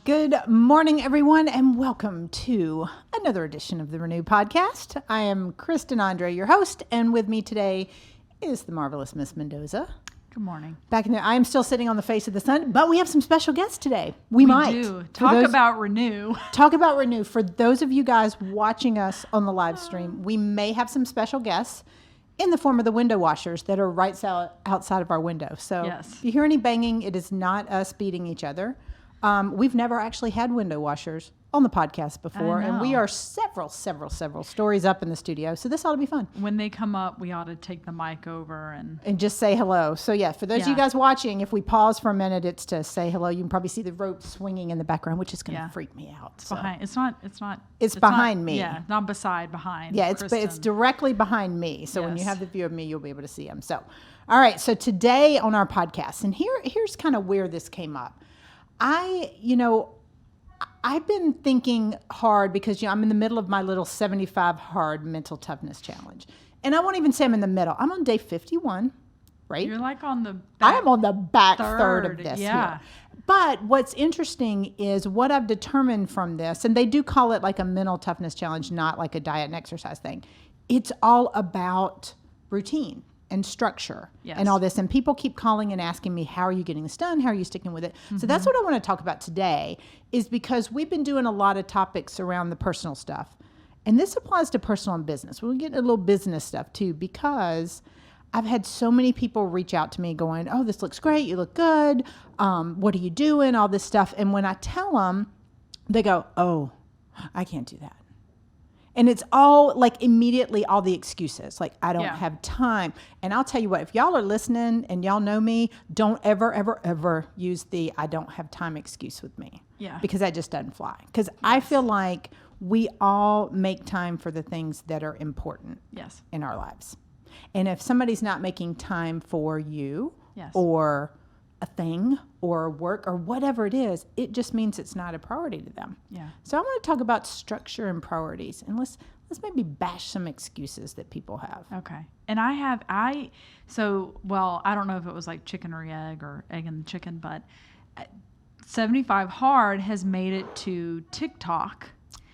Good morning, everyone, and welcome to another edition of the Renew Podcast. I am Kristen Andre, your host, and with me today is the marvelous Miss Mendoza. Good morning. Back in there, I am still sitting on the face of the sun, but we have some special guests today. We might do. Talk about Renew. Talk about Renew. For those of you guys watching us on the live stream, we may have some special guests in the form of the window washers that are right outside of our window. So if you hear any banging, it is not us beating each other. We've never actually had window washers on the podcast before, and we are several stories up in the studio, so this ought to be fun. When they come up, we ought to take the mic over and just say hello. So for those of you guys watching, if we pause for a minute, it's to say hello. You can probably see the rope swinging in the background, which is going to freak me out. It's behind. It's behind me. Yeah, not behind. Yeah, it's directly behind me. So when you have the view of me, you'll be able to see them. So, all right. So today on our podcast, and here's kind of where this came up. I've been thinking hard because I'm in the middle of my little 75 hard mental toughness challenge. And I won't even say I'm in the middle. I'm on day 51, right? You're like on the back I am on the back third of this here. But what's interesting is what I've determined from this, and they do call it like a mental toughness challenge, not like a diet and exercise thing. It's all about routine and structure and all this. And people keep calling and asking me, how are you getting this done? How are you sticking with it? Mm-hmm. So that's what I want to talk about today, is because we've been doing a lot of topics around the personal stuff. And this applies to personal and business. We'll get a little business stuff too, because I've had so many people reach out to me going, oh, this looks great. You look good. What are you doing? All this stuff. And when I tell them, they go, oh, I can't do that. And it's all like immediately all the excuses. Like, I don't have time. And I'll tell you what, if y'all are listening and y'all know me, don't ever use the I don't have time excuse with me. Yeah. Because that just doesn't fly. Because I feel like we all make time for the things that are important in our lives. And if somebody's not making time for you or a thing or work or whatever it is, it just means it's not a priority to them. Yeah. So I want to talk about structure and priorities, and let's maybe bash some excuses that people have. Okay. And I don't know if it was like chicken or egg and chicken, but 75 Hard has made it to TikTok.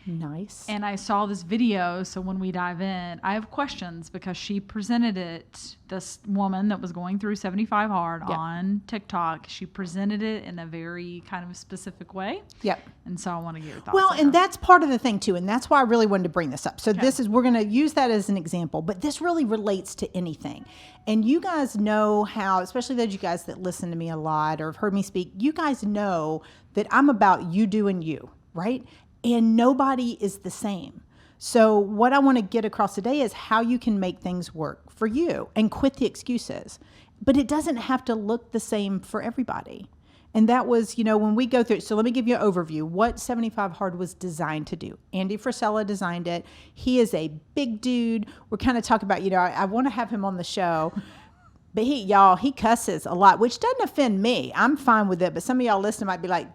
Nice. And I saw this video, so when we dive in, I have questions because she presented it, this woman that was going through 75 Hard on TikTok, she presented it in a very kind of specific way. Yep. And so I want to get your thoughts. Well, and that's part of the thing too, and that's why I really wanted to bring this up. So we're going to use that as an example, but this really relates to anything. And you guys know how, especially those of you guys that listen to me a lot or have heard me speak, you guys know that I'm about you doing you, right? And nobody is the same. So what I want to get across today is how you can make things work for you and quit the excuses. But it doesn't have to look the same for everybody. And that was, when we go through, so let me give you an overview. What 75 Hard was designed to do. Andy Frisella designed it. He is a big dude. We're kind of talking about, I want to have him on the show. But he cusses a lot, which doesn't offend me. I'm fine with it. But some of y'all listening might be like,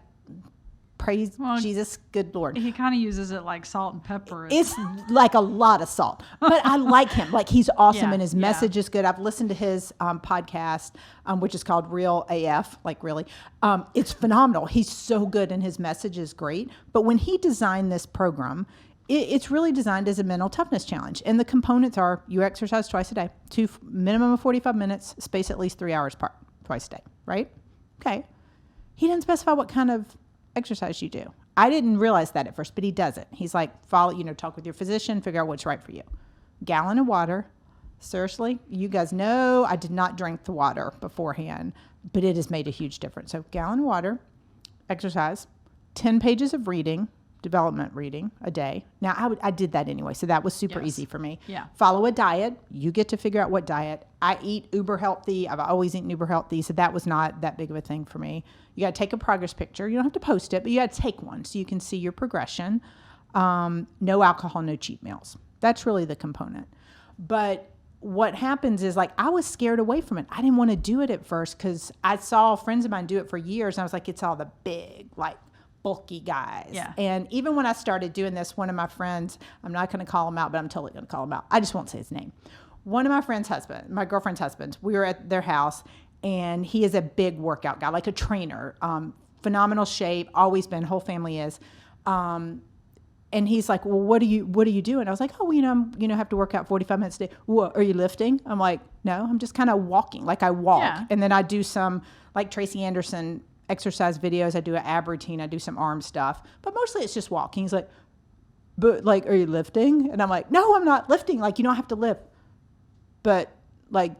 praise Jesus, good Lord. He kind of uses it like salt and pepper. It's like a lot of salt. But I like him. Like, he's awesome, and his message is good. I've listened to his podcast, which is called Real AF, like really. It's phenomenal. He's so good, and his message is great. But when he designed this program, it's really designed as a mental toughness challenge. And the components are you exercise twice a day, minimum of 45 minutes, space at least 3 hours apart, twice a day, right? Okay. He didn't specify what kind of exercise you do. I didn't realize that at first, but he does it. He's like, talk with your physician, figure out what's right for you. Gallon of water. Seriously, you guys know I did not drink the water beforehand, but it has made a huge difference. So gallon of water, exercise, 10 pages of reading, development reading a day. Now, I did that anyway, so that was super easy for me. Yeah. Follow a diet. You get to figure out what diet. I eat uber healthy. I've always eaten uber healthy, so that was not that big of a thing for me. You got to take a progress picture. You don't have to post it, but you got to take one so you can see your progression. No alcohol, no cheat meals. That's really the component. But what happens is, like, I was scared away from it. I didn't want to do it at first because I saw friends of mine do it for years, and I was like, it's all the big, like, bulky guys. Yeah. And even when I started doing this, one of my friends, I'm not going to call him out, but I'm totally going to call him out. I just won't say his name. One of my girlfriend's husbands, we were at their house, and he is a big workout guy, like a trainer, phenomenal shape, always been, whole family is. And he's like, well, what are you doing? I was like, oh, have to work out 45 minutes a day. What, are you lifting? I'm like, no, I'm just kind of walking. Like I walk. Yeah. And then I do some like Tracy Anderson exercise videos. I do an ab routine. I do some arm stuff, but mostly it's just walking. He's like, but like, are you lifting? And I'm like, no, I'm not lifting. Like, you don't have to lift, but like,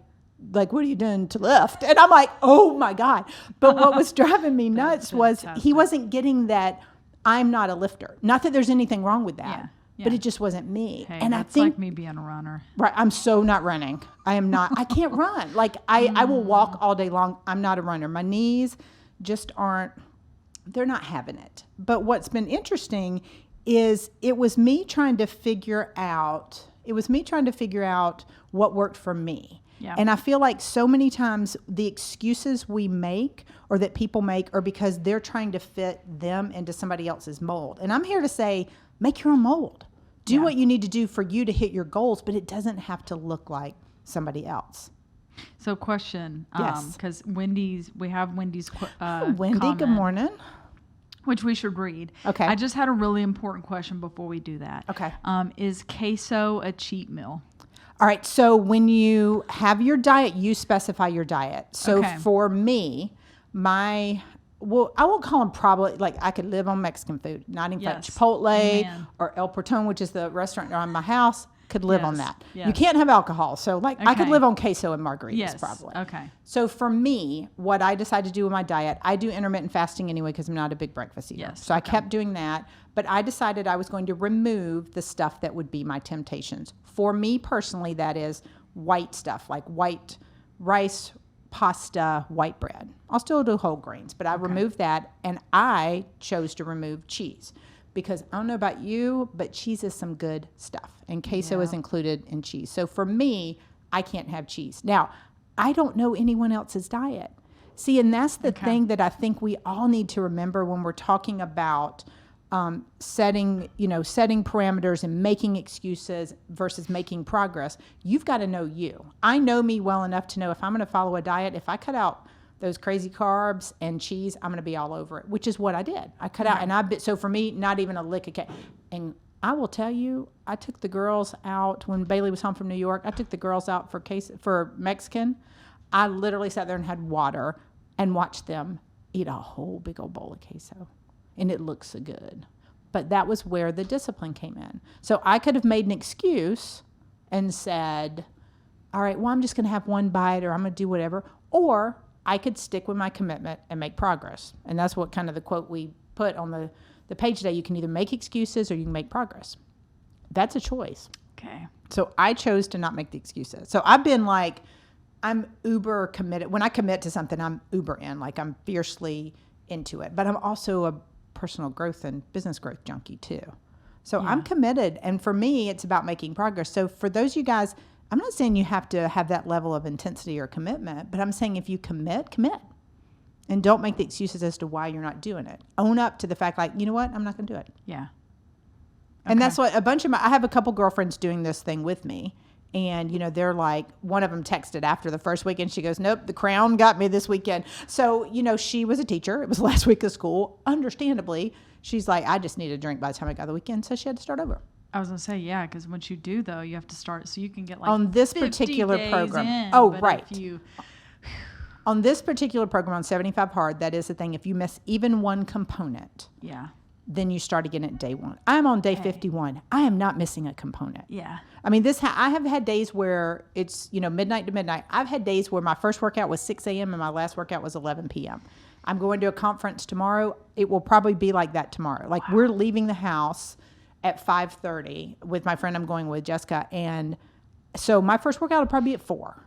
what are you doing to lift? And I'm like, oh my God. But what was driving me nuts was he wasn't getting that I'm not a lifter. Not that there's anything wrong with that, but it just wasn't me. Hey, and that's I think like me being a runner. Right. I'm so not running. I am not. I can't run. Like I will walk all day long. I'm not a runner. My knees just aren't, they're not having it. But what's been interesting is it was me trying to figure out what worked for me. Yeah. And I feel like so many times the excuses we make or that people make are because they're trying to fit them into somebody else's mold. And I'm here to say, make your own mold. Do what you need to do for you to hit your goals, but it doesn't have to look like somebody else. So question, yes. Because we have Wendy's Wendy, comment, good morning. Which we should read. Okay. I just had a really important question before we do that. Okay. Is queso a cheat meal? All right. So when you have your diet, you specify your diet. So for me, I won't call them probably, like I could live on Mexican food, not even Chipotle or El Portón, which is the restaurant around my house, could live on that. Yes. You can't have alcohol. So like I could live on queso and margaritas probably. Okay. So for me, what I decided to do with my diet, I do intermittent fasting anyway because I'm not a big breakfast eater. Yes. So I kept doing that. But I decided I was going to remove the stuff that would be my temptations. For me personally, that is white stuff, like white rice, pasta, white bread. I'll still do whole grains, but I removed that, and I chose to remove cheese because I don't know about you, but cheese is some good stuff, and queso is included in cheese. So for me, I can't have cheese. Now, I don't know anyone else's diet. See, and that's the thing that I think we all need to remember when we're talking about setting parameters and making excuses versus making progress. You've got to know you. I know me well enough to know if I'm going to follow a diet, if I cut out those crazy carbs and cheese, I'm going to be all over it, which is what I did. I cut out, and so for me, not even a lick of cake. And I will tell you, I took the girls out when Bailey was home from New York. I took the girls out for Mexican. I literally sat there and had water and watched them eat a whole big old bowl of queso. And it looks so good. But that was where the discipline came in. So I could have made an excuse and said, all right, well, I'm just going to have one bite or I'm going to do whatever. Or I could stick with my commitment and make progress. And that's what kind of the quote we put on the page today. You can either make excuses or you can make progress. That's a choice. Okay. So I chose to not make the excuses. So I've been like, I'm uber committed. When I commit to something, I'm uber in. Like I'm fiercely into it. But I'm also a personal growth and business growth junkie too. So I'm committed. And for me, it's about making progress. So for those of you guys, I'm not saying you have to have that level of intensity or commitment, but I'm saying if you commit. And don't make the excuses as to why you're not doing it. Own up to the fact like, you know what? I'm not going to do it. Yeah. Okay. And that's what I have a couple girlfriends doing this thing with me. And, they're like, one of them texted after the first weekend. She goes, nope, the crown got me this weekend. So, she was a teacher. It was last week of school. Understandably, she's like, I just need a drink by the time I got the weekend. So she had to start over. I was going to say, yeah, because once you do, though, you have to start so you can get like on this 50 particular days program. In, oh, but right. If you... On this particular program on 75 Hard, that is the thing. If you miss even one component. Yeah. Then you start again at day 1. I'm on day 51. I am not missing a component. Yeah. I mean, I have had days where it's, midnight to midnight. I've had days where my first workout was 6 a.m. and my last workout was 11 p.m. I'm going to a conference tomorrow. It will probably be like that tomorrow. Like we're leaving the house at 5:30 with my friend I'm going with, Jessica. And so my first workout will probably be at 4.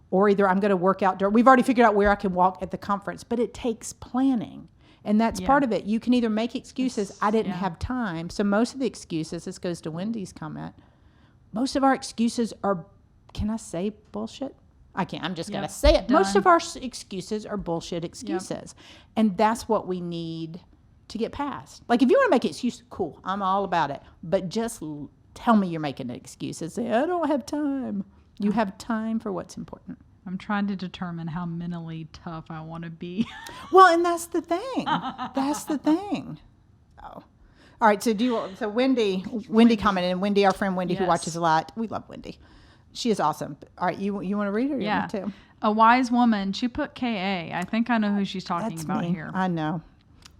Or either I'm going to work out. We've already figured out where I can walk at the conference, but it takes planning. And that's part of it. You can either make excuses. I didn't have time. So most of the excuses, this goes to Wendy's comment, most of our excuses are, can I say bullshit? I can't. I'm just going to say it. Done. Most of our excuses are bullshit excuses. And that's what we need to get past. Like if you want to make an excuse, cool. I'm all about it. But just tell me you're making an excuse and say, I don't have time. You have time for what's important. I'm trying to determine how mentally tough I want to be. Well, and that's the thing. That's the thing. Oh. All right, so Wendy commented, and Wendy, our friend Wendy, who watches a lot. We love Wendy. She is awesome. All right, you want to read her? Yeah. You want to? A wise woman, she put KA. I think I know who she's talking That's about me. here. I know.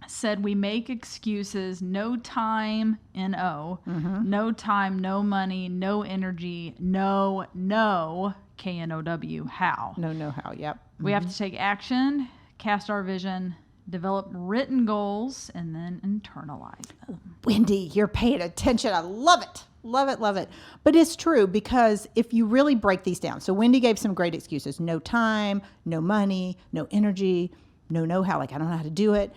Said we make excuses, no time, N-O, no time, no money, no energy, no, K-N-O-W, how. No, how, yep. We have to take action, cast our vision, develop written goals, and then internalize them. Wendy, you're paying attention. I love it. Love it, love it. But it's true, because if you really break these down, so Wendy gave some great excuses. No time, no money, no energy, no know-how, like I don't know how to do it.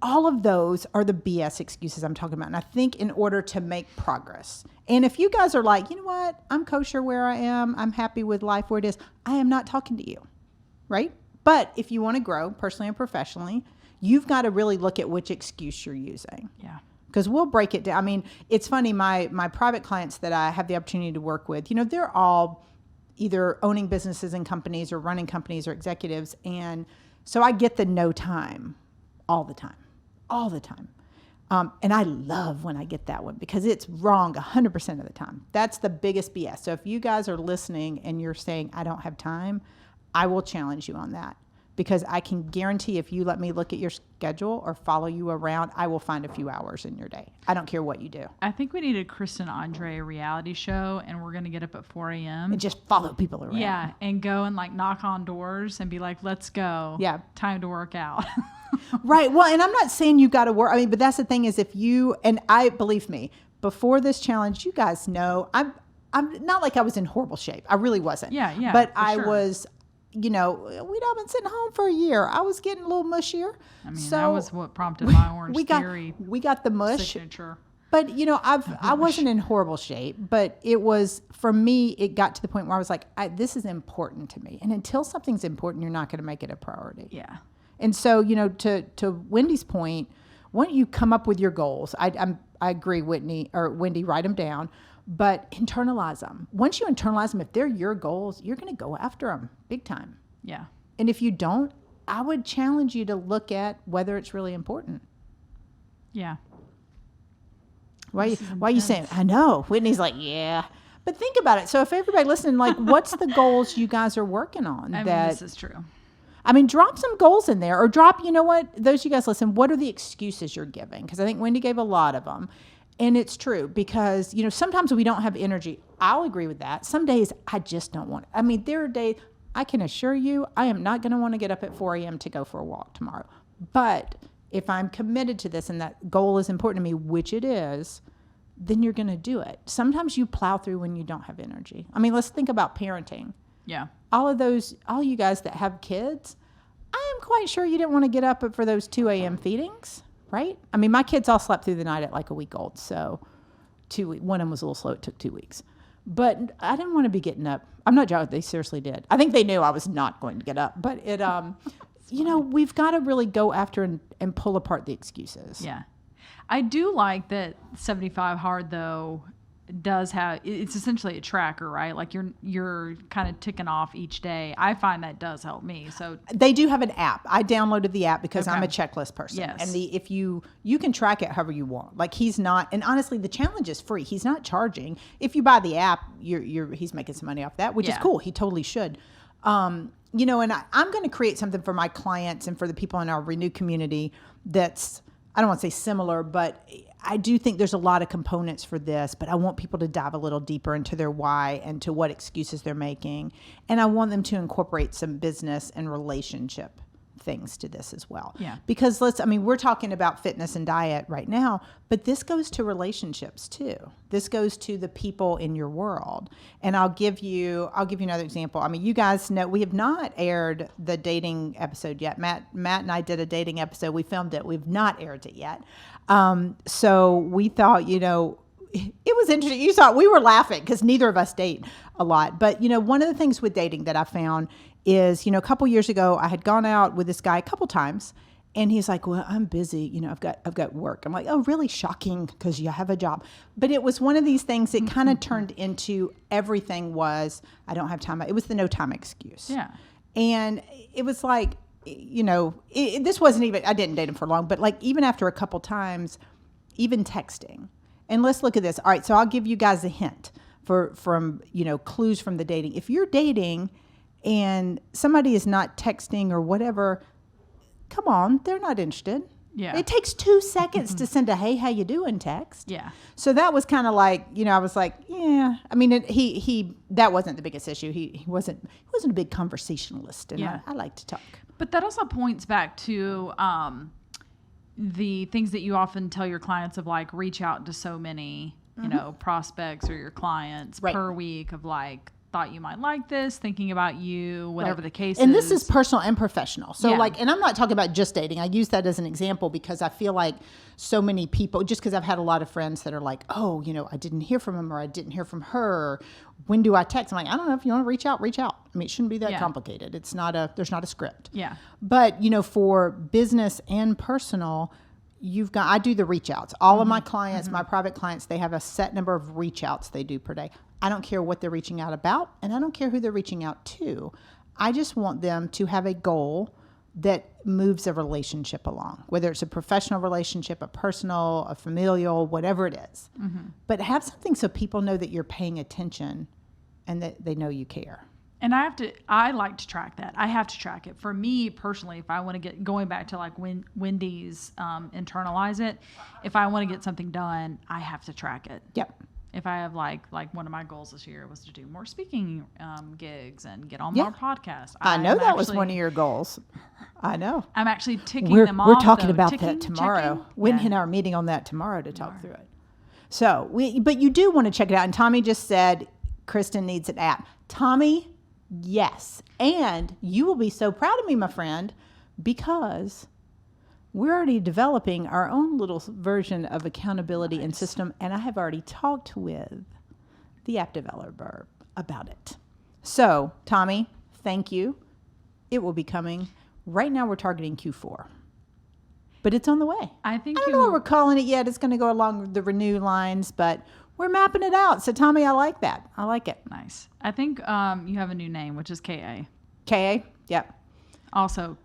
All of those are the BS excuses I'm talking about. And I think in order to make progress, and if you guys are like, you know what, I'm kosher where I am, I'm happy with life where it is, I am not talking to you, right? But if you want to grow personally and professionally, you've got to really look at which excuse you're using. Yeah. Because we'll break it down. I mean, it's funny, my private clients that I have the opportunity to work with, you know, they're all either owning businesses and companies or running companies or executives. And so I get the no time all the time. And I love when I get that one, because it's wrong 100% of the time. That's the biggest BS. So if you guys are listening and you're saying, I don't have time, I will challenge you on that. Because I can guarantee if you let me look at your schedule or follow you around, I will find a few hours in your day. I don't care what you do. I think we need a Kristen Andre reality show, and we're going to get up at 4 a.m. And just follow people around. Yeah, and go and like knock on doors and be like, let's go. Yeah. Time to work out. Right. Well, and I'm not saying you got to work. I mean, but that's the thing is, if you, and I, believe me, before this challenge, you guys know, I'm not like I was in horrible shape. I really wasn't. Yeah. But I sure. was, you know, we'd all been sitting home for a year. I was getting a little mushier. I mean, so that was what prompted my Orange Theory we got the mush. signature. But, you know, I wasn't in horrible shape, but it was, for me, it got to the point where I was like, this is important to me. And until something's important, you're not going to make it a priority. Yeah. And so, you know, to Wendy's point, why don't you come up with your goals? I agree, Wendy, write them down, but internalize them. Once you internalize them, if they're your goals, you're going to go after them big time. Yeah. And if you don't, I would challenge you to look at whether it's really important. Yeah. Why are you saying, I know? Whitney's like, yeah. But think about it. So if everybody listening, like, what's the goals you guys are working on? I mean, this is true. I mean, drop some goals in there, or drop, you know what, those of you guys listen, what are the excuses you're giving? Because I think Wendy gave a lot of them. And it's true, because, you know, sometimes we don't have energy. I'll agree with that. Some days I just don't want it. I mean, there are days, I can assure you, I am not going to want to get up at 4 a.m. to go for a walk tomorrow. But if I'm committed to this and that goal is important to me, which it is, then you're going to do it. Sometimes you plow through when you don't have energy. I mean, let's think about parenting. Yeah. All you guys that have kids, I am quite sure you didn't want to get up for those 2 a.m. feedings, right? I mean, my kids all slept through the night at like a week old. So one of them was a little slow. It took 2 weeks. But I didn't want to be getting up. I'm not joking. They seriously did. I think they knew I was not going to get up. But it, you know, we've got to really go after and pull apart the excuses. Yeah. I do like that 75 Hard, though, does have, it's essentially a tracker, right? Like you're kind of ticking off each day. I find that does help me. So they do have an app. I downloaded the app because Okay. I'm a checklist person. Yes. And if you can track it however you want. Like he's not, and honestly, the challenge is free. He's not charging. If you buy the app, he's making some money off that, which is cool. He totally should. You know, and I'm going to create something for my clients and for the people in our Renew community that's, I don't want to say similar, but I do think there's a lot of components for this, but I want people to dive a little deeper into their why and to what excuses they're making. And I want them to incorporate some business and relationship things to this as well. Yeah. Because we're talking about fitness and diet right now, but this goes to relationships too. This goes to the people in your world. And I'll give you another example. I mean, you guys know we have not aired the dating episode yet. Matt and I did a dating episode. We filmed it. We've not aired it yet. So we thought, you know, it was interesting. You saw we were laughing because neither of us date a lot. But, you know, one of the things with dating that I found is, you know, a couple years ago, I had gone out with this guy a couple times, And he's like, well, I'm busy. You know, I've got work. I'm like, oh, really? Shocking, because you have a job. But it was one of these things that kind of turned into everything was, I don't have time. It was the no time excuse. Yeah. And it was like, you know, this wasn't even, I didn't date him for long, but like even after a couple times, even texting. And let's look at this. All right, so I'll give you guys a hint from, you know, clues from the dating. If you're dating and somebody is not texting or whatever, come on, they're not interested. Yeah. It takes 2 seconds to send a "Hey, how you doing?" text. Yeah. So that was kind of like, you know, I was like, yeah. I mean, he that wasn't the biggest issue. He wasn't a big conversationalist, and I like to talk. But that also points back to the things that you often tell your clients of like reach out to so many, you know, prospects or your clients per week of like, thought you might like this, thinking about you, whatever the case is. And this is personal and professional. So like, and I'm not talking about just dating. I use that as an example because I feel like so many people, just because I've had a lot of friends that are like, oh, you know, I didn't hear from him or I didn't hear from her. Or, when do I text? I'm like, I don't know. If you want to reach out, reach out. I mean, it shouldn't be that complicated. There's not a script. Yeah. But, you know, for business and personal, I do the reach outs. All of my clients, my private clients, they have a set number of reach outs they do per day. I don't care what they're reaching out about, and I don't care who they're reaching out to. I just want them to have a goal that moves a relationship along, whether it's a professional relationship, a personal, a familial, whatever it is. But have something so people know that you're paying attention and that they know you care. And I like to track that. I have to track it. For me personally, if I want to get, going back to like Wendy's internalize it, if I want to get something done, I have to track it. Yep. If I have like one of my goals this year was to do more speaking gigs and get on more podcasts. I know that was one of your goals. I know. I'm actually ticking them off. We're talking about ticking, that tomorrow. Checking. Wendy and I are meeting on that tomorrow to talk through it. So but you do want to check it out. And Tommy just said Kristen needs an app. Tommy, yes. And you will be so proud of me, my friend, because we're already developing our own little version of accountability and system, and I have already talked with the app developer about it. So, Tommy, thank you. It will be coming. Right now, we're targeting Q4, but it's on the way. I don't know what we're calling it yet. It's going to go along the Renew lines, but we're mapping it out. So, Tommy, I like that. I like it. Nice. I think you have a new name, which is KA. KA? Yep. Also,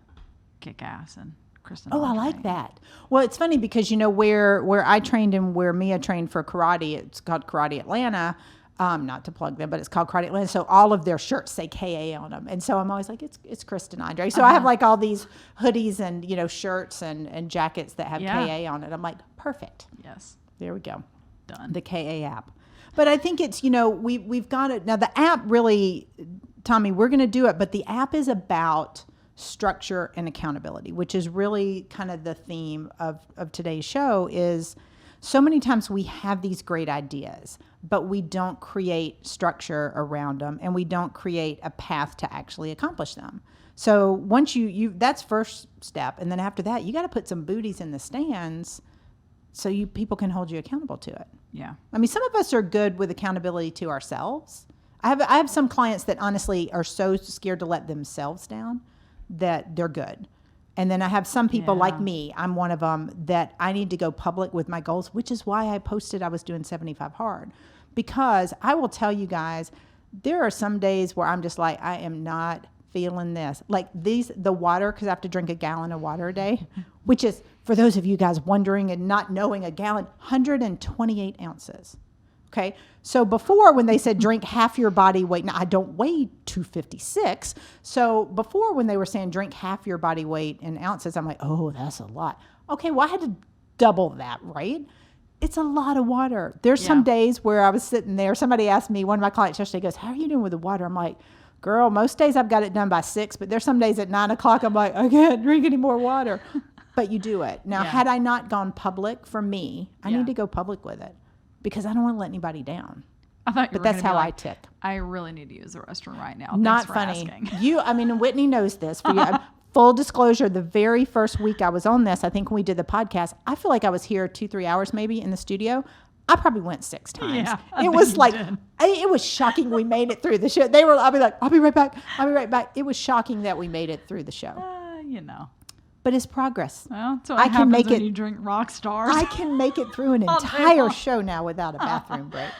kick ass and Kristen. Oh, I like that. Well, it's funny because, you know, where I trained and where Mia trained for karate, it's called Karate Atlanta. Not to plug them, but it's called Karate Atlanta. So all of their shirts say KA on them. And so I'm always like, it's Kristen Andre. So I have like all these hoodies and, you know, shirts and jackets that have KA on it. I'm like, perfect. Yes. There we go. Done. The KA app. But I think it's, you know, we've got it. Now the app really, Tommy, we're going to do it, but the app is about structure and accountability, which is really kind of the theme of today's show. Is so many times we have these great ideas, but we don't create structure around them and we don't create a path to actually accomplish them. So once you that's first step. And then after that, you got to put some booties in the stands so people can hold you accountable to it. Yeah. I mean, some of us are good with accountability to ourselves. I have some clients that honestly are so scared to let themselves down that they're good. And then I have some people like me, I'm one of them, that I need to go public with my goals, which is why I posted I was doing 75 hard. Because I will tell you guys, there are some days where I'm just like, I am not feeling this. Like the water, because I have to drink a gallon of water a day, which is, for those of you guys wondering and not knowing, a gallon, 128 ounces. Okay. So before, when they said drink half your body weight, now I don't weigh 256. So before, when they were saying drink half your body weight in ounces, I'm like, oh, that's a lot. Okay. Well, I had to double that, right? It's a lot of water. There's some days where I was sitting there. Somebody asked me, one of my clients yesterday goes, how are you doing with the water? I'm like, girl, most days I've got it done by 6, but there's some days at 9 o'clock, I'm like, I can't drink any more water. But you do it. Now, had I not gone public, for me, I need to go public with it. Because I don't want to let anybody down. But that's how I tick. I really need to use the restroom right now. Not funny. Whitney knows this. For you, full disclosure, the very first week I was on this, I think when we did the podcast, I feel like I was here 2-3 hours maybe in the studio. I probably went 6 times. Yeah, it was like, it was shocking we made it through the show. I'll be like, I'll be right back. It was shocking that we made it through the show. You know. but it's progress. Well, that's what I can happens make when it. you drink Rock Stars. I can make it through an All day entire long. show now without a bathroom break.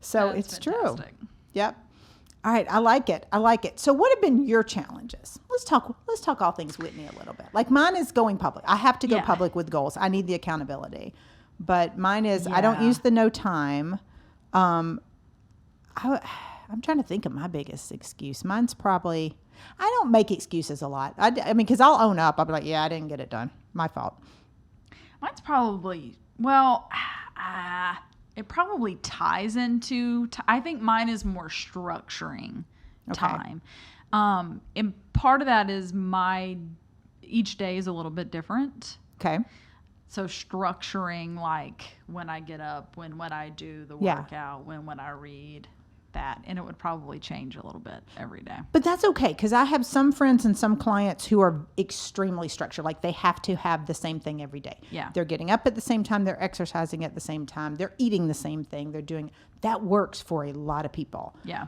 So That's it's true. fantastic. Yep. All right, I like it. I like it. So what have been your challenges? Let's talk all things Whitney a little bit. Like mine is going public. I have to go Yeah. public with goals. I need the accountability. But mine is I don't Yeah. use the no time. I'm trying to think of my biggest excuse. Mine's probably I don't make excuses a lot. I mean, because I'll own up. I'll be like, yeah, I didn't get it done. My fault. Mine's probably, well, it probably ties into, I think mine is more structuring time. And part of that is each day is a little bit different. Okay. So structuring, like when I get up, when I do the Yeah. workout, when I read that, and it would probably change a little bit every day. But that's okay, because I have some friends and some clients who are extremely structured. Like they have to have the same thing every day. Yeah. They're getting up at the same time. They're exercising at the same time. They're eating the same thing. They're doing that works for a lot of people. Yeah.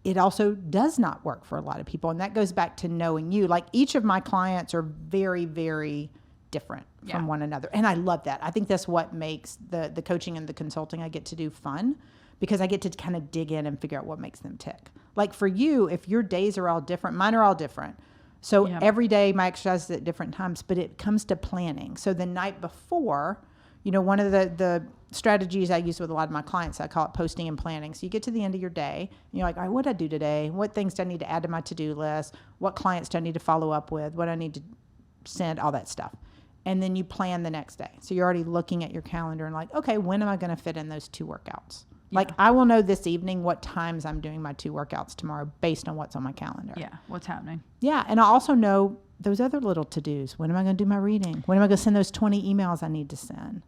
It also does not work for a lot of people. And that goes back to knowing you. Like each of my clients are very, very different from one another. And I love that. I think that's what makes the coaching and the consulting I get to do fun, because I get to kind of dig in and figure out what makes them tick. Like for you, if your days are all different, mine are all different. So every day my exercise is at different times, but it comes to planning. So the night before, one of the strategies I use with a lot of my clients, I call it posting and planning. So you get to the end of your day, and you're like, all right, what did I do today? What things do I need to add to my to-do list? What clients do I need to follow up with? What do I need to send? All that stuff. And then you plan the next day. So you're already looking at your calendar and like, okay, when am I going to fit in those 2 workouts? Yeah. Like I will know this evening what times I'm doing my 2 workouts tomorrow based on what's on my calendar. Yeah. What's happening? Yeah. And I also know those other little to-dos. When am I going to do my reading? When am I going to send those 20 emails I need to send?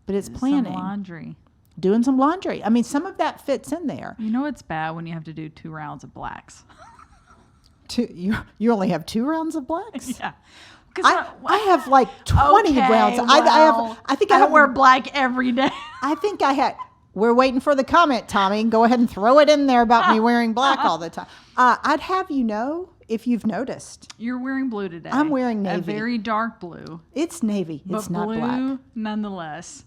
But it's planning. Some laundry. Doing some laundry. I mean, some of that fits in there. You know it's bad when you have to do 2 rounds of blacks. You only have 2 rounds of blacks? Yeah. I have like 20 rounds. Well, I think I don't wear black every day. I think I had. We're waiting for the comment, Tommy. Go ahead and throw it in there about me wearing black all the time. I'd have you know, if you've noticed. You're wearing blue today. I'm wearing navy. A very dark blue. It's navy. It's not blue black. Nonetheless.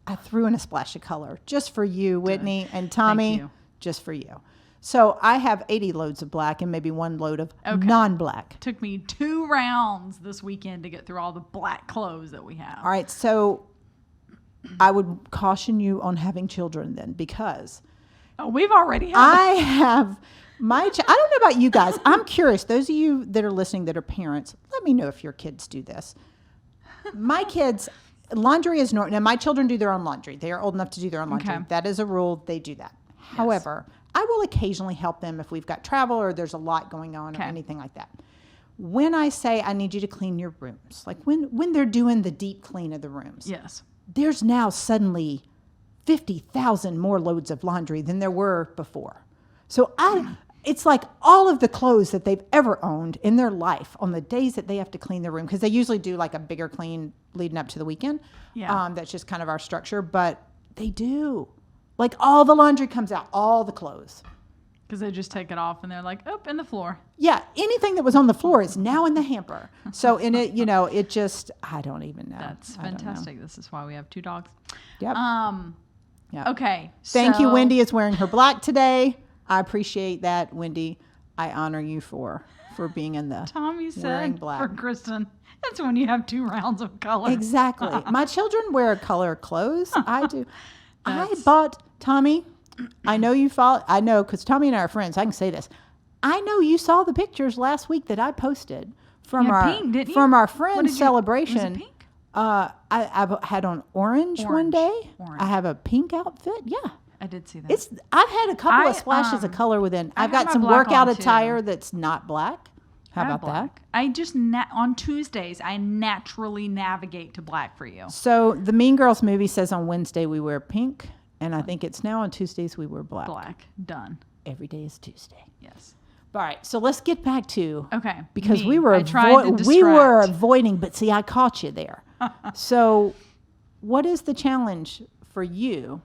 I threw in a splash of color just for you, Whitney and Tommy. Thank you. Just for you. So I have 80 loads of black and maybe 1 load of non-black. Took me 2 rounds this weekend to get through all the black clothes that we have. All right. So I would caution you on having children then, because we've already had I have I don't know about you guys. I'm curious. Those of you that are listening that are parents, let me know if your kids do this. My kids, laundry is normal. Now, my children do their own laundry. They are old enough to do their own laundry. Okay. That is a rule. They do that. Yes. However, I will occasionally help them if we've got travel or there's a lot going on or anything like that. When I say I need you to clean your rooms, like when they're doing the deep clean of the rooms. Yes. There's now suddenly 50,000 more loads of laundry than there were before. So it's like all of the clothes that they've ever owned in their life on the days that they have to clean their room, because they usually do like a bigger clean leading up to the weekend. Yeah. That's just kind of our structure, but they do. Like all the laundry comes out, all the clothes. Because they just take it off and they're like, oh, in the floor. Yeah, anything that was on the floor is now in the hamper. So in it, it just, I don't even know. That's fantastic. This is why we have 2 dogs. Yep. Yep. Okay. Thank you, Wendy is wearing her black today. I appreciate that, Wendy. I honor you for being in the Tommy wearing said black. for Kristen, that's when you have 2 rounds of color. Exactly. My children wear color clothes. I do. I bought Tommy. I know you follow. I know because Tommy and I are friends. I can say this. I know you saw the pictures last week that I posted from our friend's celebration. Was it pink? I've had on orange one day. Orange. I have a pink outfit. Yeah. I did see that. I've had a couple of splashes of color within. I've got some workout attire that's not black. How about that? I just on Tuesdays I naturally navigate to black for you. So the Mean Girls movie says on Wednesday we wear pink, and I think it's now on Tuesdays we wear black. Black. Done. Every day is Tuesday. Yes. All right, so let's get back to because me. we were avoiding, but see, I caught you there. So, what is the challenge for you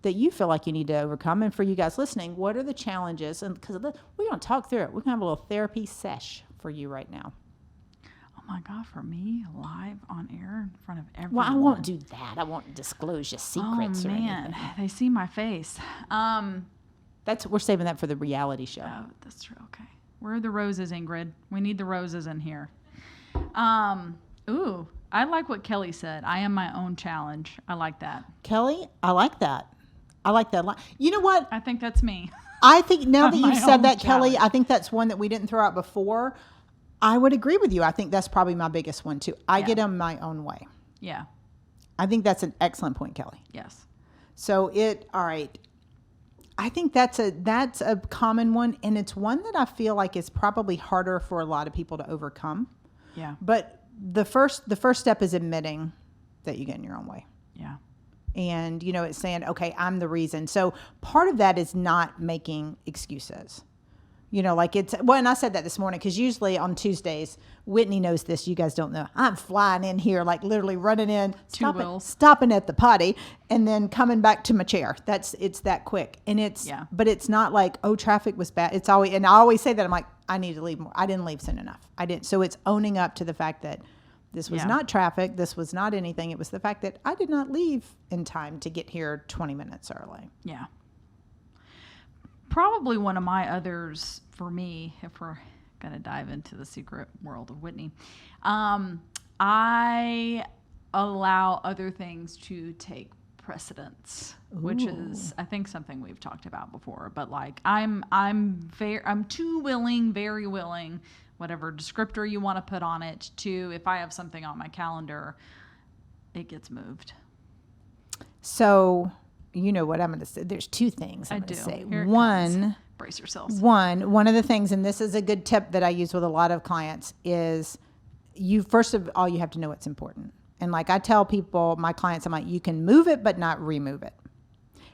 that you feel like you need to overcome, and for you guys listening, what are the challenges? And because we're going to talk through it, we're going to have a little therapy sesh for you right now. Oh my God, for me, live on air in front of everyone. Well, I won't do that. I won't disclose your secrets or anything. They see my face. We're saving that for the reality show. Oh, that's true. Okay. Where are the roses, Ingrid? We need the roses in here. Ooh, I like what Kelly said. I am my own challenge. I like that. Kelly, I like that. I like that a lot. You know what? I think that's me. I think now that you've said that, challenge. Kelly, I think that's one that we didn't throw out before. I would agree with you. I think that's probably my biggest one too. I get in my own way. Yeah. I think that's an excellent point, Kelly. Yes. So all right. I think that's a common one, and it's one that I feel like is probably harder for a lot of people to overcome. Yeah. But the first step is admitting that you get in your own way. Yeah. And, it's saying, okay, I'm the reason. So part of that is not making excuses. And I said that this morning because usually on Tuesdays, Whitney knows this. You guys don't know. I'm flying in here, like literally running in, stopping at the potty, and then coming back to my chair. It's that quick. And but it's not like, oh, traffic was bad. It's always, and I always say that I'm like, I need to leave more. I didn't leave soon enough. I didn't. So it's owning up to the fact that this was not traffic. This was not anything. It was the fact that I did not leave in time to get here 20 minutes early. Yeah. Probably one of my others for me, if we're going to dive into the secret world of Whitney, I allow other things to take precedence, which is, I think, something we've talked about before. But like, I'm too willing, very willing, whatever descriptor you want to put on it, to if I have something on my calendar, it gets moved. So, you know what I'm going to say. There's two things I'm going to say. One, brace yourselves. One of the things, and this is a good tip that I use with a lot of clients, is first of all, you have to know what's important. And like I tell people, my clients, I'm like, you can move it, but not remove it.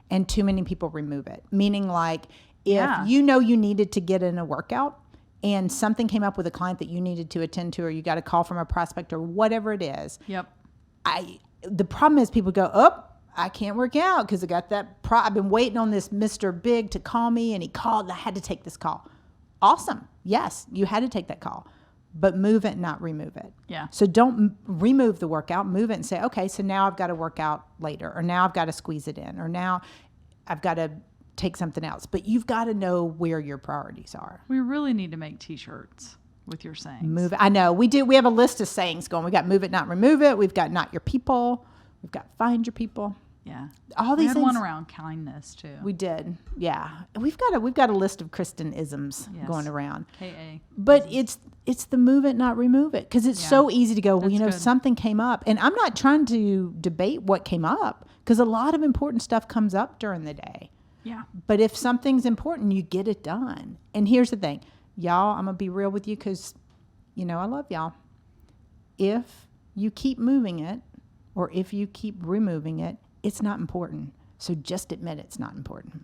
And too many people remove it. Meaning like, if you needed to get in a workout and something came up with a client that you needed to attend to, or you got a call from a prospect or whatever it is. Yep. The problem is people go, I can't work out because I got that. I've been waiting on this Mr. Big to call me, and he called. And I had to take this call. Awesome. Yes, you had to take that call, but move it, not remove it. Yeah. So don't remove the workout. Move it and say, okay, so now I've got to work out later, or now I've got to squeeze it in, or now I've got to take something else. But you've got to know where your priorities are. We really need to make T-shirts with your sayings. Move it. I know we do. We have a list of sayings going. We got move it, not remove it. We've got not your people. We've got find your people. Yeah. All these we had things. One around kindness too. We did. Yeah. We've got a list of Kristen isms going around. K.A. But it's the move it, not remove it. Because it's so easy to go, well, something came up. And I'm not trying to debate what came up, because a lot of important stuff comes up during the day. Yeah. But if something's important, you get it done. And here's the thing. Y'all, I'm going to be real with you because, I love y'all. If you keep moving it, or if you keep removing it, it's not important. So just admit it's not important.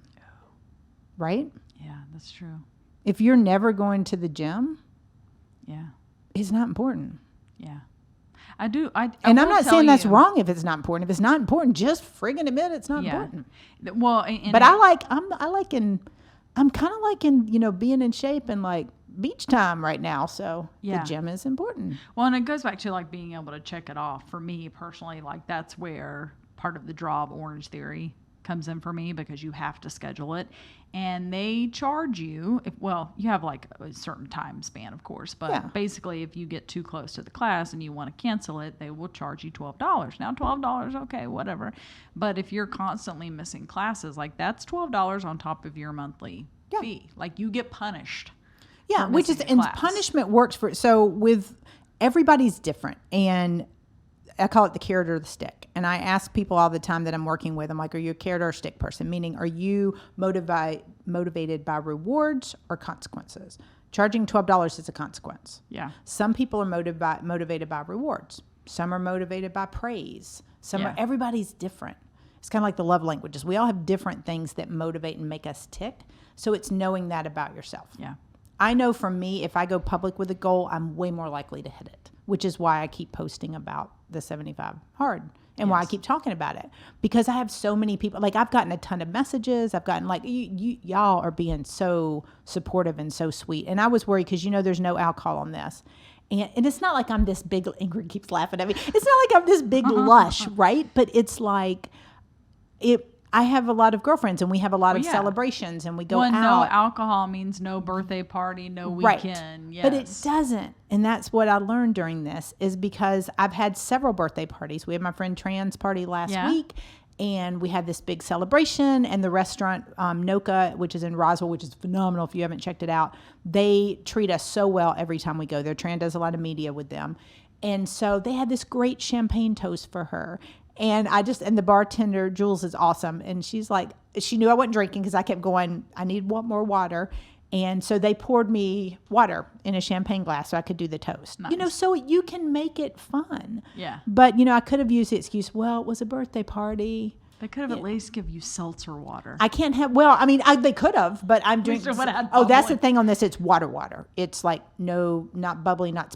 Right? Yeah, that's true. If you're never going to the gym, it's not important. Yeah. I do. I'm not saying that's wrong if it's not important. If it's not important, just friggin' admit it's not important. Well, but I'm kind of liking, being in shape and like beach time right now. So the gym is important. Well, and it goes back to like being able to check it off. For me personally, like that's where part of the draw of Orange Theory comes in for me, because you have to schedule it, and they charge you. You have like a certain time span, of course, but basically, if you get too close to the class and you want to cancel it, they will charge you $12. Now, $12, okay, whatever. But if you're constantly missing classes, like that's $12 on top of your monthly fee. Like you get punished. Yeah, which is, and punishment works with everybody's different, and I call it the carrot or the stick. And I ask people all the time that I'm working with, I'm like, are you a carrot or a stick person? Meaning, are you motivated by rewards or consequences? Charging $12 is a consequence. Yeah. Some people are motivated by rewards. Some are motivated by praise. Everybody's different. It's kind of like the love languages. We all have different things that motivate and make us tick. So it's knowing that about yourself. Yeah. I know for me, if I go public with a goal, I'm way more likely to hit it, which is why I keep posting about the 75 hard and why I keep talking about it, because I have so many people. Like, I've gotten a ton of messages. I've gotten like, y'all are being so supportive and so sweet. And I was worried because, there's no alcohol on this. And it's not like I'm this big, Ingrid keeps laughing at me. It's not like I'm this big lush, right? But it's like, I have a lot of girlfriends and we have a lot of celebrations and we go out. No alcohol means no birthday party, no weekend. Right. Yes. But it doesn't. And that's what I learned during this is because I've had several birthday parties. We had my friend Tran's party last week and we had this big celebration, and the restaurant, Noka, which is in Roswell, which is phenomenal if you haven't checked it out. They treat us so well every time we go there. Tran does a lot of media with them. And so they had this great champagne toast for her. And the bartender, Jules, is awesome. And she's like, she knew I wasn't drinking because I kept going, I need more water. And so they poured me water in a champagne glass so I could do the toast. Nice. So you can make it fun. Yeah. But, I could have used the excuse, well, it was a birthday party. They could have at least give you seltzer water. I can't have, they could have, but I'm drinking. That's the thing on this. It's water. It's like not bubbly, not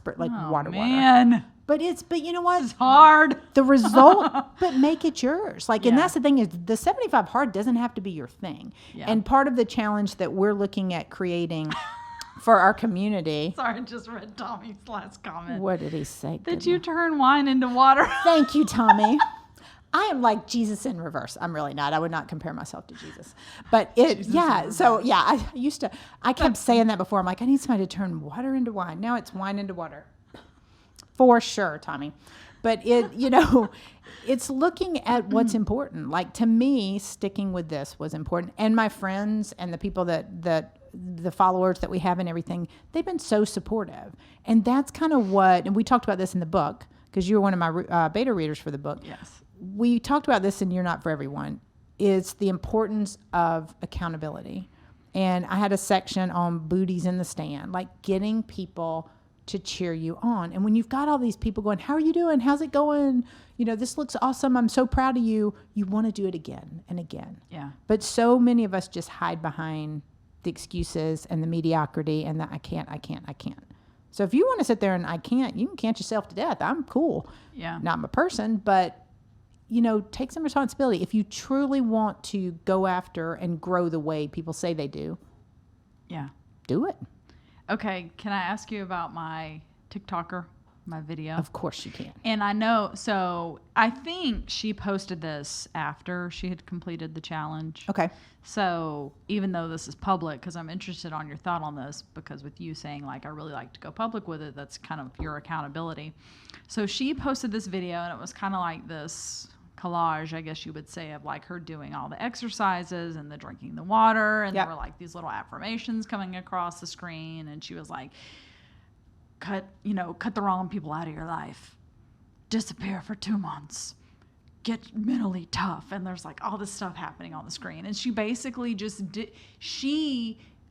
water. Man. But you know what? It's hard. The result, but make it yours. And that's the thing is the 75 hard doesn't have to be your thing. Yeah. And part of the challenge that we're looking at creating for our community. Sorry, I just read Tommy's last comment. What did he say? That you turn wine into water. Thank you, Tommy. I am like Jesus in reverse. I'm really not. I would not compare myself to Jesus. But I kept saying that before. I'm like, I need somebody to turn water into wine. Now it's wine into water. For sure, Tommy. But it's looking at what's important. Like to me, sticking with this was important. And my friends and the people that the followers that we have and everything, they've been so supportive. And that's kind of and we talked about this in the book because you were one of my beta readers for the book. Yes. We talked about this in You're Not For Everyone. It's the importance of accountability. And I had a section on booties in the stand, like getting people to cheer you on. And when you've got all these people going, how are you doing? How's it going? This looks awesome. I'm so proud of you. You want to do it again and again. Yeah. But so many of us just hide behind the excuses and the mediocrity and the I can't. So if you want to sit there and I can't, you can can't yourself to death. I'm cool. Yeah. Not my person, but take some responsibility. If you truly want to go after and grow the way people say they do, do it. Okay, can I ask you about my TikToker, my video? Of course you can. And I know, so I think she posted this after she had completed the challenge. Okay. So even though this is public, because I'm interested on your thought on this, because with you saying I really like to go public with it, that's kind of your accountability. So she posted this video and it was kind of like this collage, I guess you would say, of her doing all the exercises and the drinking the water, and there were these little affirmations coming across the screen, and she was like, cut the wrong people out of your life, disappear for 2 months, get mentally tough, and there's all this stuff happening on the screen. And she basically just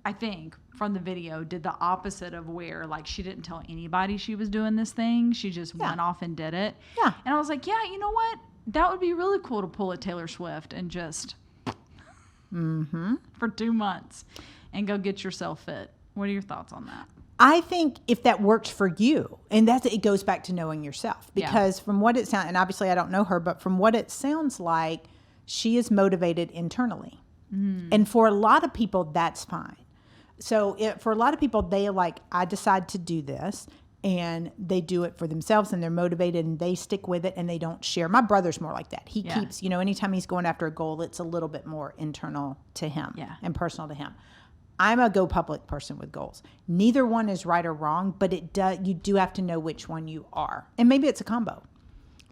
I think from the video did the opposite of where she didn't tell anybody she was doing this thing. She just went off and did it. Yeah. And I was like, you know what? That would be really cool to pull a Taylor Swift and just for 2 months and go get yourself fit. What are your thoughts on that? I think if that works for you, and it goes back to knowing yourself, because from what it sounds, and obviously I don't know her, but from what it sounds like, she is motivated internally. And for a lot of people, that's fine. So for a lot of people, they I decide to do this. And they do it for themselves and they're motivated and they stick with it and they don't share. My brother's more like that. He keeps, anytime he's going after a goal, it's a little bit more internal to him and personal to him. I'm a go public person with goals. Neither one is right or wrong, but you do have to know which one you are. And maybe it's a combo.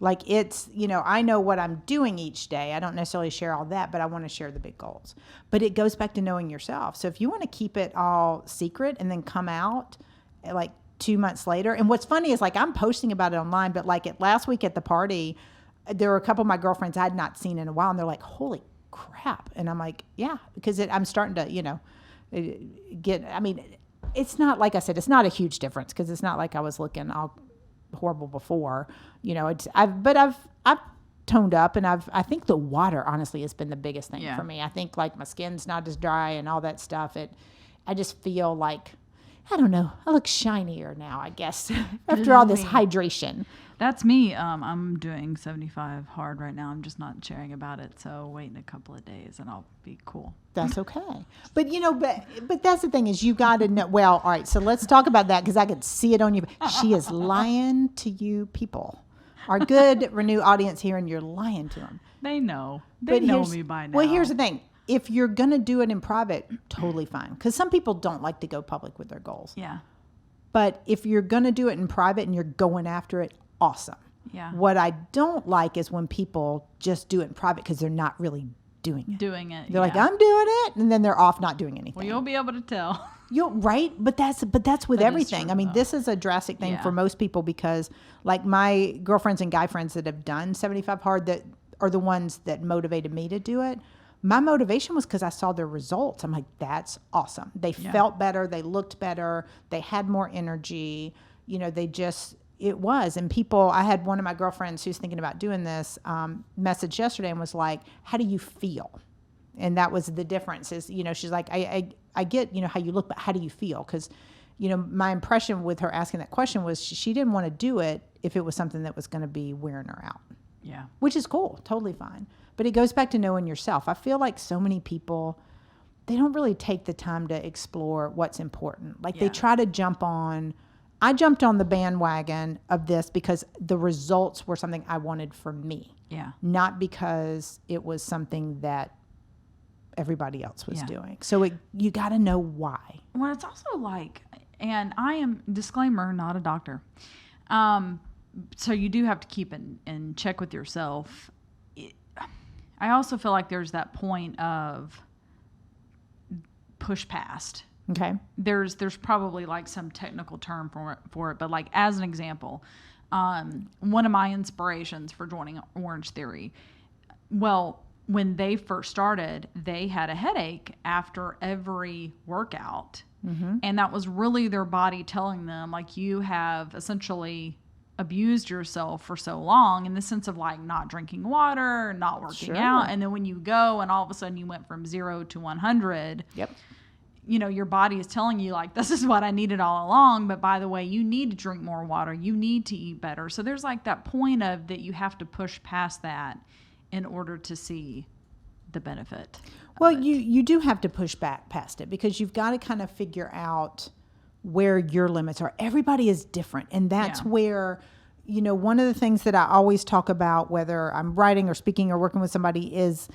I know what I'm doing each day. I don't necessarily share all that, but I want to share the big goals. But it goes back to knowing yourself. So if you want to keep it all secret and then come out 2 months later. And what's funny is I'm posting about it online, but last week at the party, there were a couple of my girlfriends I had not seen in a while and they're like, holy crap. And I'm like, yeah, because I'm starting to, it's not, like I said, it's not a huge difference because it's not like I was looking all horrible before, I've toned up and I think the water honestly has been the biggest thing for me. I think my skin's not as dry and all that stuff. I just feel I don't know. I look shinier now, I guess, after all this hydration. That's me. I'm doing 75 hard right now. I'm just not sharing about it. So wait in a couple of days and I'll be cool. That's okay. But, but that's the thing is you got to know. Well, all right. So let's talk about that because I could see it on you. She is lying to you people. Our good Renew audience here, and you're lying to them. They know. They know me by now. Well, here's the thing. If you're going to do it in private, totally fine. Because some people don't like to go public with their goals. Yeah. But if you're going to do it in private and you're going after it, awesome. Yeah. What I don't like is when people just do it in private because they're not really doing it. They're like, I'm doing it. And then they're off not doing anything. Well, you'll be able to tell. You're right. But that's with everything. True, I mean, though. this is a drastic thing for most people because like my girlfriends and guy friends that have done 75 hard that are the ones that motivated me to do it. My motivation was because I saw their results. I'm like, that's awesome. They felt better. They looked better. They had more energy. It was. And I had one of my girlfriends who's thinking about doing this message yesterday and was like, how do you feel? And that was the difference is, she's like, I get, how you look, but how do you feel? Because, my impression with her asking that question was she didn't want to do it if it was something that was going to be wearing her out. Yeah. Which is cool. Totally fine. But it goes back to knowing yourself. I feel like so many people, they don't really take the time to explore what's important. Like they try to jump on. I jumped on the bandwagon of this because the results were something I wanted for me. Yeah. Not because it was something that everybody else was doing. So you got to know why. Well, it's also like, and I am, disclaimer, not a doctor. So you do have to keep in check with yourself. I also feel like there's that point of push past. Okay. There's probably like some technical term for it, but like as an example, one of my inspirations for joining Orange Theory, well, when they first started, they had a headache after every workout. Mm-hmm. And that was really their body telling them, like, you have essentially abused yourself for so long in the sense of like not drinking water, not working out. And then when you go and all of a sudden you went from 0 to 100, your body is telling you like, this is what I needed all along. But by the way, you need to drink more water. You need to eat better. So there's like that point of that you have to push past that in order to see the benefit. Well, you do have to push back past it because you've got to kind of figure out where your limits are. Everybody is different. And that's where, one of the things that I always talk about, whether I'm writing or speaking or working with somebody, is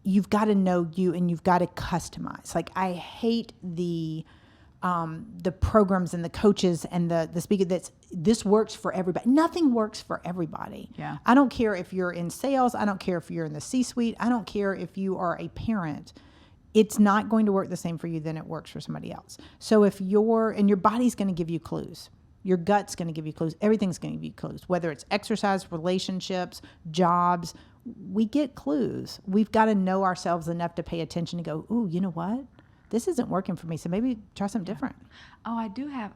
you've got to know you and you've got to customize. Like I hate the programs and the coaches and the speaker this works for everybody. Nothing works for everybody. Yeah. I don't care if you're in sales. I don't care if you're in the C-suite. I don't care if you are a parent. It's not going to work the same for you than it works for somebody else. So if your body's going to give you clues, your gut's going to give you clues, everything's going to give you clues, whether it's exercise, relationships, jobs, we get clues. We've got to know ourselves enough to pay attention and go, ooh, you know what? This isn't working for me. So maybe try something different. Oh, I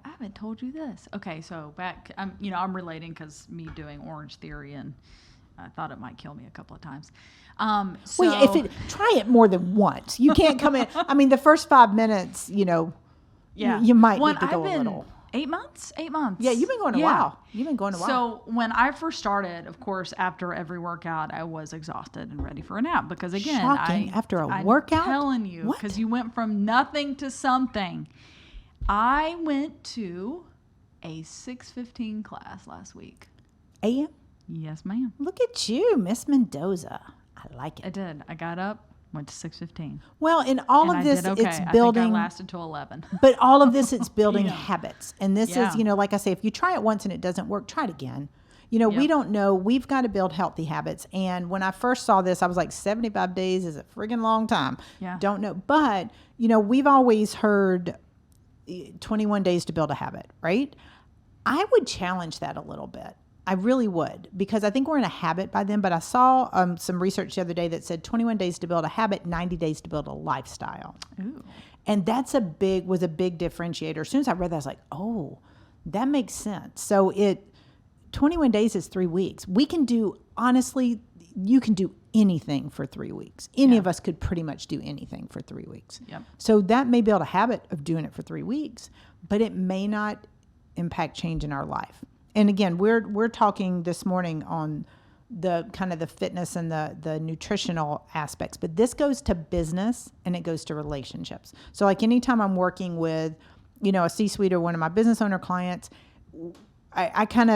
haven't told you this. Okay. So back, I'm relating because me doing Orange Theory and I thought it might kill me a couple of times. Try it more than once. You can't come in. I mean, the first 5 minutes, you might need to go a little. 8 months. Yeah, you've been going a while. You've been going a while. So when I first started, of course, after every workout, I was exhausted and ready for a nap because again, after a workout, I'm telling you, because you went from nothing to something. I went to a 6:15 class last week. A.M. Yes, ma'am. Look at you, Miss Mendoza. I like it. I did. I got up, went to 6:15. Well, in all of this, it's building. I think I lasted till 11. But all of this, it's building habits. And this is, like I say, if you try it once and it doesn't work, try it again. We don't know. We've got to build healthy habits. And when I first saw this, I was like, 75 days is a friggin' long time. Yeah. Don't know. But, we've always heard 21 days to build a habit, right? I would challenge that a little bit. I really would, because I think we're in a habit by then. But I saw some research the other day that said 21 days to build a habit, 90 days to build a lifestyle. Ooh. And that's was a big differentiator. As soon as I read that, I was like, oh, that makes sense. So 21 days is 3 weeks. We can do, honestly, you can do anything for 3 weeks. Any of us could pretty much do anything for 3 weeks. Yep. So that may build a habit of doing it for 3 weeks, but it may not impact change in our life. And again, we're talking this morning on the kind of the fitness and the nutritional aspects, but this goes to business and it goes to relationships. So like anytime I'm working with, a C-suite or one of my business owner clients, I kind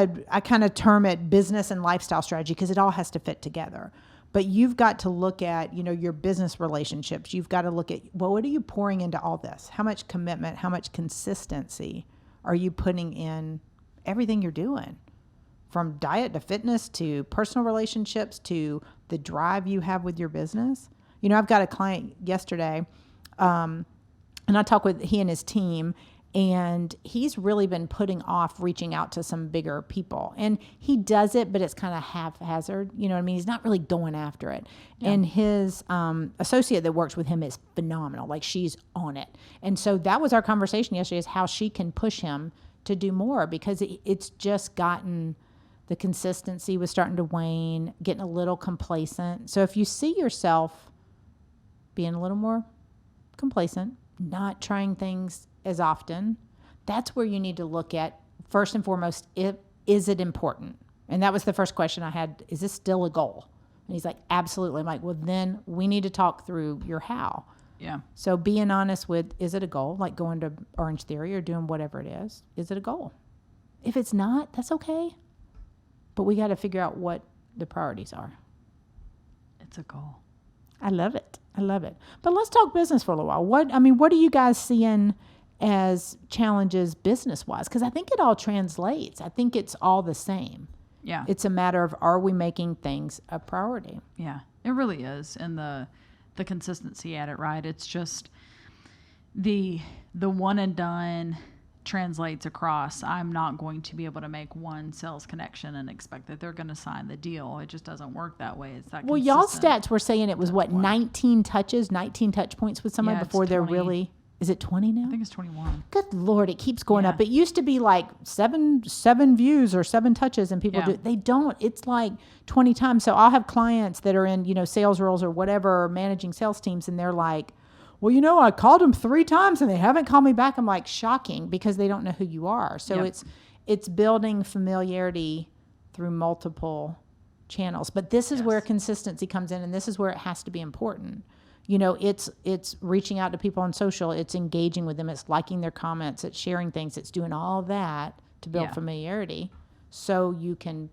of term it business and lifestyle strategy because it all has to fit together. But you've got to look at, your business relationships. You've got to look at, well, what are you pouring into all this? How much commitment, how much consistency are you putting in everything you're doing? From diet to fitness to personal relationships to the drive you have with your business. I've got a client yesterday, and I talked with he and his team, and he's really been putting off reaching out to some bigger people. And he does it, but it's kind of haphazard. You know what I mean? He's not really going after it. Yeah. And his associate that works with him is phenomenal. Like, she's on it. And so that was our conversation yesterday, is how she can push him to do more, because it's just gotten, the consistency was starting to wane, getting a little complacent. So if you see yourself being a little more complacent, not trying things as often, that's where you need to look at, first and foremost, is it important? And that was the first question I had. Is this still a goal? And he's like, absolutely. I'm like, well, then we need to talk through your how. Yeah. So being honest with, is it a goal? Like going to Orange Theory or doing whatever it is. Is it a goal? If it's not, that's okay. But we got to figure out what the priorities are. It's a goal. I love it. But let's talk business for a little while. What are you guys seeing as challenges business-wise? Because I think it all translates. I think it's all the same. Yeah. It's a matter of, are we making things a priority? Yeah, it really is. And the consistency at it, right? It's just the one and done translates across. I'm not going to be able to make one sales connection and expect that they're going to sign the deal. It just doesn't work that way. It's that well, y'all stats were saying it was 19 touch points with somebody before they're 20. really. Is it 20 now? I think it's 21. Good Lord, it keeps going up. It used to be like seven views or 7 touches, and people they don't. It's like 20 times. So I'll have clients that are in, sales roles or whatever, or managing sales teams, and they're like, well, I called them 3 times and they haven't called me back. I'm like, shocking, because they don't know who you are. So it's building familiarity through multiple channels. But this is where consistency comes in, and this is where it has to be important. It's reaching out to people on social. It's engaging with them. It's liking their comments. It's sharing things. It's doing all that to build familiarity, so you can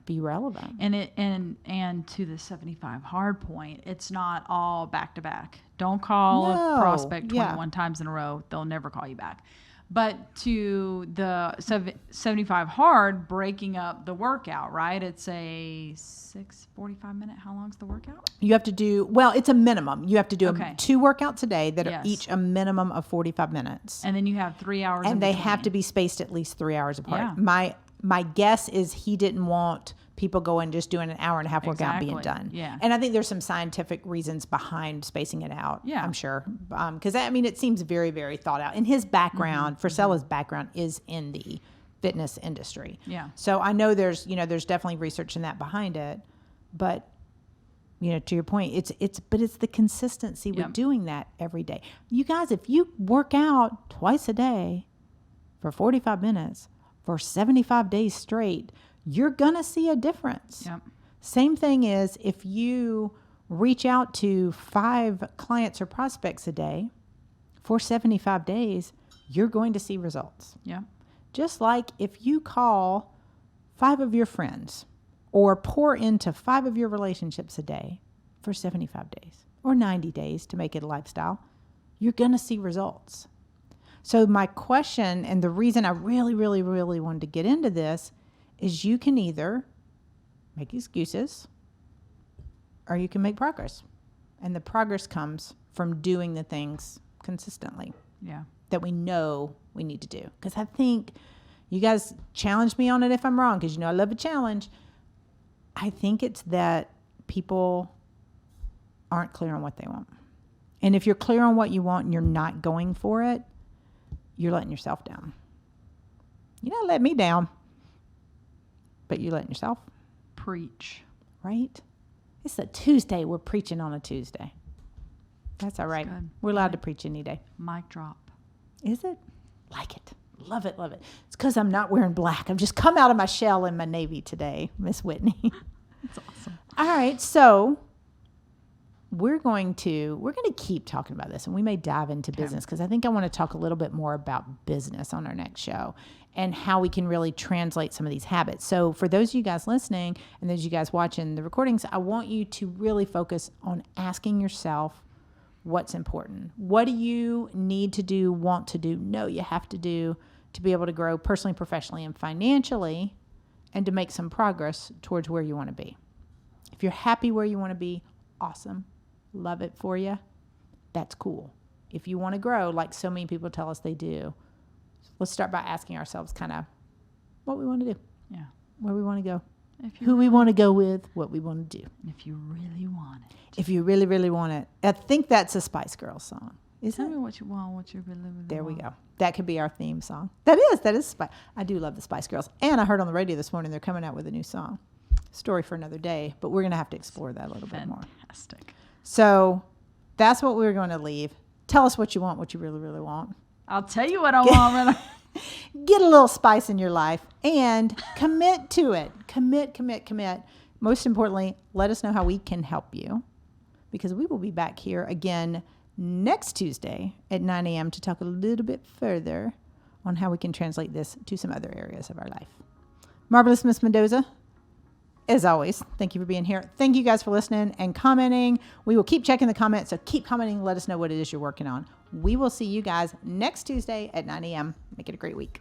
be relevant. And to the 75 hard point, it's not all back to back. Don't call a prospect 21 times in a row. They'll never call you back. But to the 75 hard, breaking up the workout, right? It's a 45 minute. How long's the workout? You have to do, it's a minimum. You have to do 2 workouts a day that are each a minimum of 45 minutes. And then you have 3 hours. And they have to be spaced at least 3 hours apart. Yeah. My guess is he didn't want people going just doing an hour and a half workout being done. Yeah. And I think there's some scientific reasons behind spacing it out. Yeah. I'm sure. Because it seems very, very thought out. And his background, Frisella's background, is in the fitness industry. Yeah. So I know there's definitely research in that behind it. But to your point, it's the consistency with doing that every day. You guys, if you work out twice a day for 45 minutes for 75 days straight, you're going to see a difference. Yep. Same thing is if you reach out to 5 clients or prospects a day for 75 days, you're going to see results. Yeah. Just like if you call 5 of your friends or pour into 5 of your relationships a day for 75 days or 90 days to make it a lifestyle, you're going to see results. So my question, and the reason I really, really, really wanted to get into this, is you can either make excuses or you can make progress. And the progress comes from doing the things consistently that we know we need to do. Because I think you guys challenge me on it if I'm wrong, because I love a challenge. I think it's that people aren't clear on what they want. And if you're clear on what you want and you're not going for it, you're letting yourself down. You're not letting me down, but you're letting yourself. Preach. Right? It's a Tuesday. We're preaching on a Tuesday. That's all right. good. We're allowed to preach any day. Mic drop. Is it? Like it. Love it, love it. It's because I'm not wearing black. I've just come out of my shell in my navy today, Miss Whitney. That's awesome. All right, so we're going to keep talking about this, and we may dive into business because I think I want to talk a little bit more about business on our next show and how we can really translate some of these habits. So for those of you guys listening and those of you guys watching the recordings, I want you to really focus on asking yourself what's important. What do you need to do, want to do, know you have to do to be able to grow personally, professionally, and financially, and to make some progress towards where you want to be. If you're happy where you want to be, awesome. Love it for you. That's cool. If you want to grow, like so many people tell us they do, let's start by asking ourselves kind of what we want to do. Yeah. Where we want to go. If Who we want to go with, what we want to do. If you really want it. If you really, really want it. I think that's a Spice Girls song. Tell me what you want, what you really, really There want. we go. That could be our theme song. That is Spice. I do love the Spice Girls. And I heard on the radio this morning they're coming out with a new song. Story for another day, but we're going to have to explore that a little bit more. Fantastic. So that's what we're going to leave. Tell us what you want, what you really, really want. I'll tell you what I want. Really. Get a little spice in your life and commit to it. Commit. Most importantly, let us know how we can help you, because we will be back here again next Tuesday at 9 a.m. to talk a little bit further on how we can translate this to some other areas of our life. Marvelous Miss Mendoza, as always, thank you for being here. Thank you guys for listening and commenting. We will keep checking the comments, so keep commenting. Let us know what it is you're working on. We will see you guys next Tuesday at 9 a.m. Make it a great week.